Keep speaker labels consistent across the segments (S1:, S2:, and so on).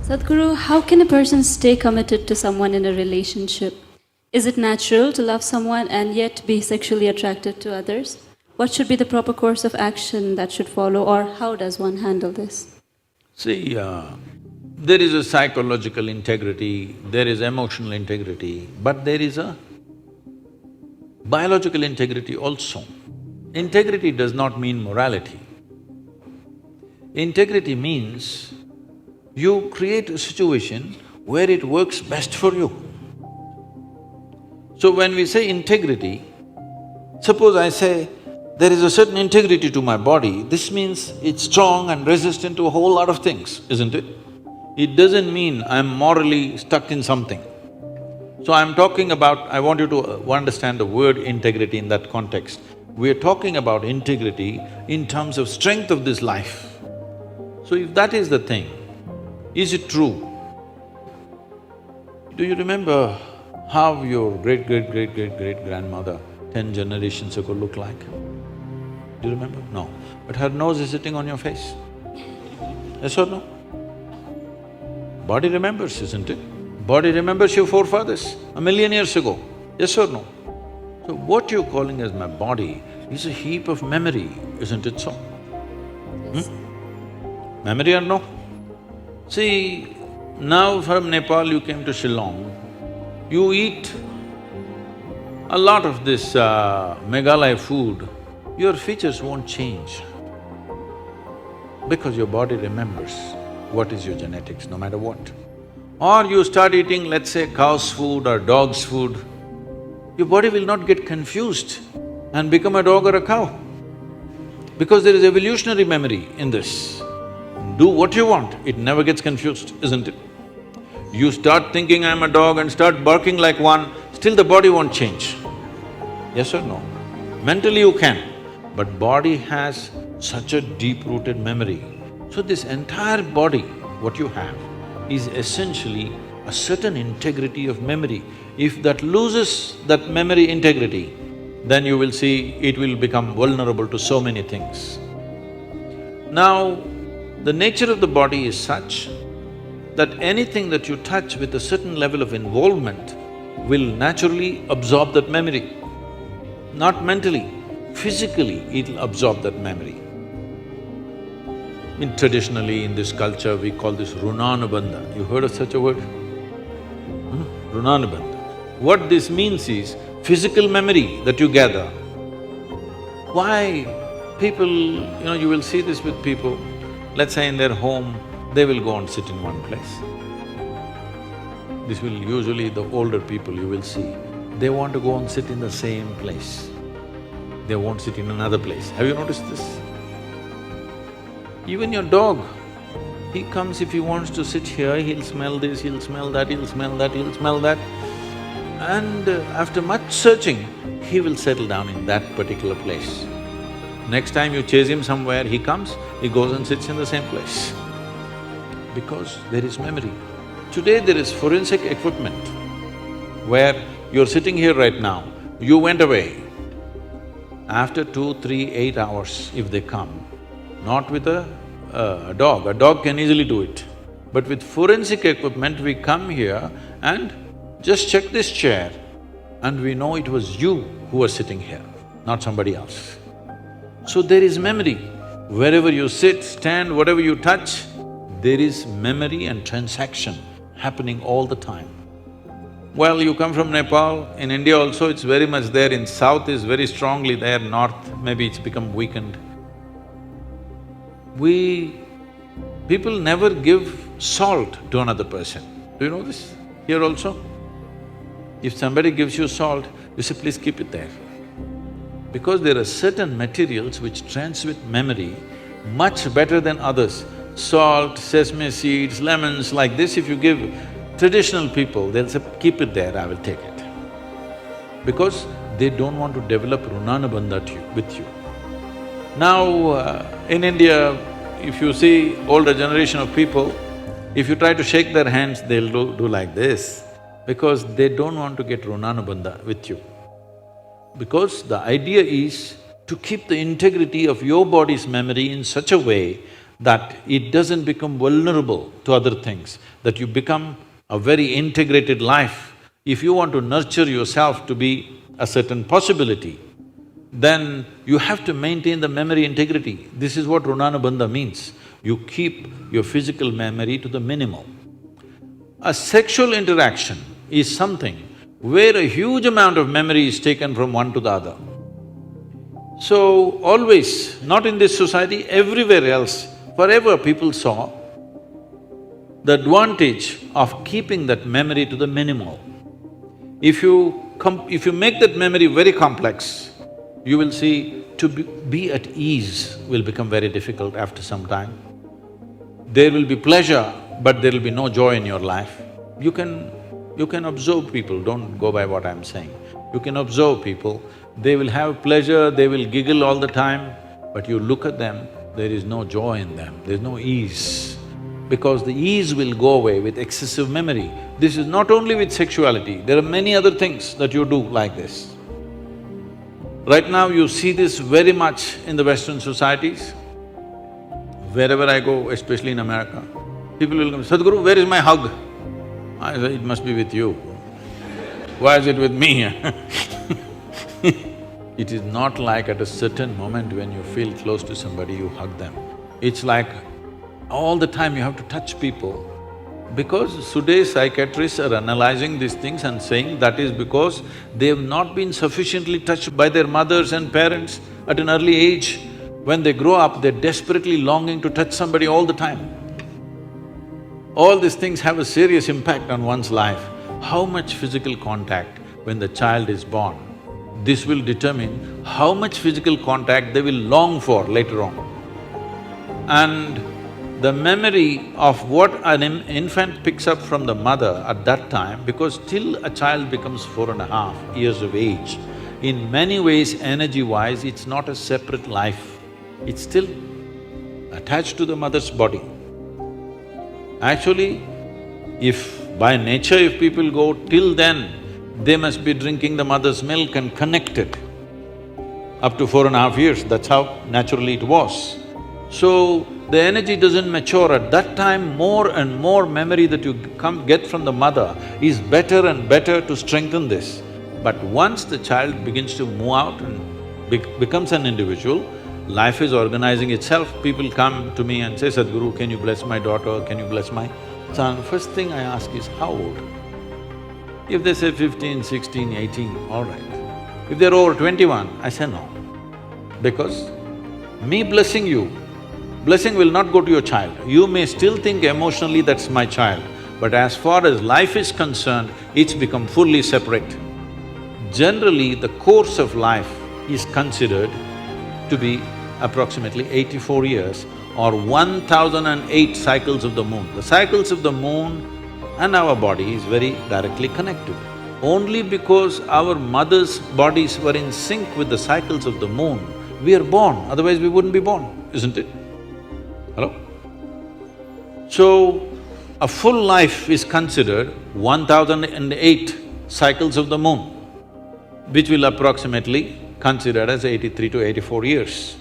S1: Sadhguru, how can a person stay committed to someone in a relationship? Is it natural to love someone and yet be sexually attracted to others? What should be the proper course of action that should follow, or how does one handle this?
S2: See, there is a psychological integrity, there is emotional integrity, but there is a biological integrity also. Integrity does not mean morality. Integrity means you create a situation where it works best for you. So when we say integrity, suppose I say, there is a certain integrity to my body, this means it's strong and resistant to a whole lot of things, isn't it? It doesn't mean I'm morally stuck in something. So I'm talking about… I want you to understand the word integrity in that context. We're talking about integrity in terms of strength of this life. So if that is the thing, is it true? Do you remember how your great-great-great-great-great-grandmother 10 generations ago looked like? Do you remember? No. But her nose is sitting on your face. Yes or no? Body remembers, isn't it? Body remembers your forefathers 1,000,000 years ago. Yes or no? So what you're calling as my body is a heap of memory, isn't it so? Memory or no? See, now from Nepal you came to Shillong, you eat a lot of this Meghalaya food, your features won't change because your body remembers what is your genetics, no matter what. Or you start eating, let's say, cow's food or dog's food, your body will not get confused and become a dog or a cow because there is evolutionary memory in this. Do what you want, it never gets confused, isn't it? You start thinking I'm a dog and start barking like one, still the body won't change. Yes or no? Mentally you can, but body has such a deep-rooted memory. So this entire body, what you have, is essentially a certain integrity of memory. If that loses that memory integrity, then you will see it will become vulnerable to so many things. Now, the nature of the body is such that anything that you touch with a certain level of involvement will naturally absorb that memory. Not mentally, physically it'll absorb that memory. Traditionally in this culture, we call this runanubandha. You heard of such a word? Runanubandha. What this means is physical memory that you gather. Why people… you will see this with people, let's say in their home, they will go and sit in one place. This will usually the older people you will see, they want to go and sit in the same place. They won't sit in another place. Have you noticed this? Even your dog, he comes, if he wants to sit here, he'll smell this, he'll smell that, he'll smell that, he'll smell that. And after much searching, he will settle down in that particular place. Next time you chase him somewhere, he comes, he goes and sits in the same place. Because there is memory. Today there is forensic equipment where you're sitting here right now, you went away. After 2, 3, 8 hours, if they come, not with a dog can easily do it. But with forensic equipment, we come here and just check this chair and we know it was you who was sitting here, not somebody else. So there is memory. Wherever you sit, stand, whatever you touch, there is memory and transaction happening all the time. Well, you come from Nepal, in India also it's very much there, in south is very strongly there, north maybe it's become weakened. People never give salt to another person. Do you know this? Here also? If somebody gives you salt, you say, please keep it there. Because there are certain materials which transmit memory much better than others. Salt, sesame seeds, lemons, like this, if you give traditional people, they'll say, keep it there, I will take it. Because they don't want to develop runanubandha with you. Now, in India, if you see older generation of people, if you try to shake their hands, they'll do like this, because they don't want to get runanubandha with you. Because the idea is to keep the integrity of your body's memory in such a way that it doesn't become vulnerable to other things, that you become a very integrated life. If you want to nurture yourself to be a certain possibility, then you have to maintain the memory integrity. This is what Runanubandha means. You keep your physical memory to the minimal. A sexual interaction is something where a huge amount of memory is taken from one to the other. So, always, not in this society, everywhere else, forever people saw the advantage of keeping that memory to the minimal. If you make that memory very complex, you will see to be at ease will become very difficult after some time. There will be pleasure, but there will be no joy in your life. You can observe people, don't go by what I'm saying. You can observe people, they will have pleasure, they will giggle all the time, but you look at them, there is no joy in them, there's no ease. Because the ease will go away with excessive memory. This is not only with sexuality, there are many other things that you do like this. Right now you see this very much in the Western societies. Wherever I go, especially in America, people will come, Sadhguru, where is my hug? I say, it must be with you. Why is it with me? It is not like at a certain moment when you feel close to somebody, you hug them. It's like all the time you have to touch people. Because today's psychiatrists are analyzing these things and saying that is because they have not been sufficiently touched by their mothers and parents at an early age. When they grow up, they're desperately longing to touch somebody all the time. All these things have a serious impact on one's life. How much physical contact when the child is born, this will determine how much physical contact they will long for later on. And the memory of what an infant picks up from the mother at that time, because till a child becomes 4.5 years of age, in many ways, energy-wise, it's not a separate life, it's still attached to the mother's body. Actually, by nature if people go till then, they must be drinking the mother's milk and connected up to 4.5 years, that's how naturally it was. So, the energy doesn't mature at that time, more and more memory that you get from the mother is better and better to strengthen this. But once the child begins to move out and becomes an individual, life is organizing itself. People come to me and say, Sadhguru, can you bless my daughter, can you bless my son? First thing I ask is, how old? If they say 15, 16, 18, all right. If they're over 21, I say no. Because me blessing you, blessing will not go to your child. You may still think emotionally that's my child, but as far as life is concerned, it's become fully separate. Generally, the course of life is considered to be approximately 84 years or 1008 cycles of the moon. The cycles of the moon and our body is very directly connected. Only because our mother's bodies were in sync with the cycles of the moon, we are born, otherwise we wouldn't be born, isn't it? Hello? So, a full life is considered 1008 cycles of the moon, which will approximately considered as 83 to 84 years.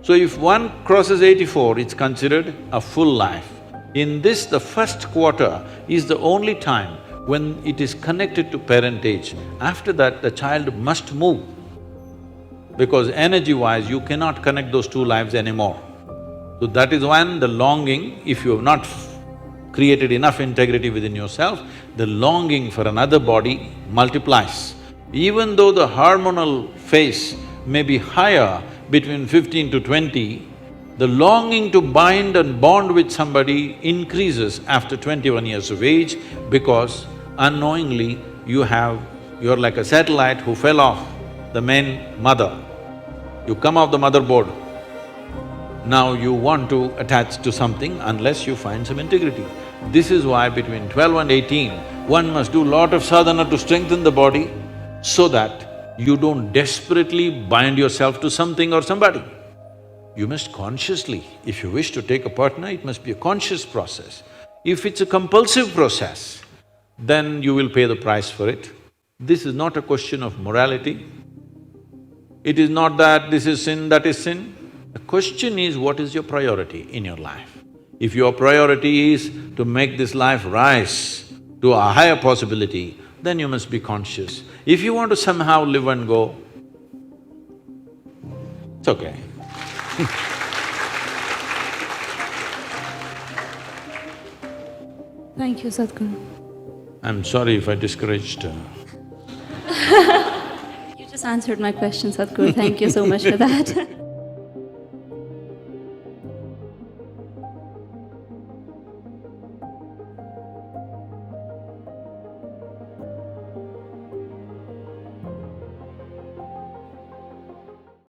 S2: So if one crosses 84, it's considered a full life. In this, the first quarter is the only time when it is connected to parentage. After that, the child must move, because energy-wise, you cannot connect those two lives anymore. So that is when the longing, if you have not created enough integrity within yourself, the longing for another body multiplies. Even though the hormonal phase may be higher between 15 to 20, the longing to bind and bond with somebody increases after 21 years of age, because unknowingly you're like a satellite who fell off the main mother. You come off the motherboard. Now you want to attach to something unless you find some integrity. This is why between 12 and 18, one must do lot of sadhana to strengthen the body so that you don't desperately bind yourself to something or somebody. You must consciously, if you wish to take a partner, it must be a conscious process. If it's a compulsive process, then you will pay the price for it. This is not a question of morality. It is not that this is sin, that is sin. The question is, what is your priority in your life? If your priority is to make this life rise to a higher possibility, then you must be conscious. If you want to somehow live and go, it's okay.
S1: Thank you, Sadhguru.
S2: I'm sorry if I discouraged
S1: You just answered my question, Sadhguru. Thank you so much for that.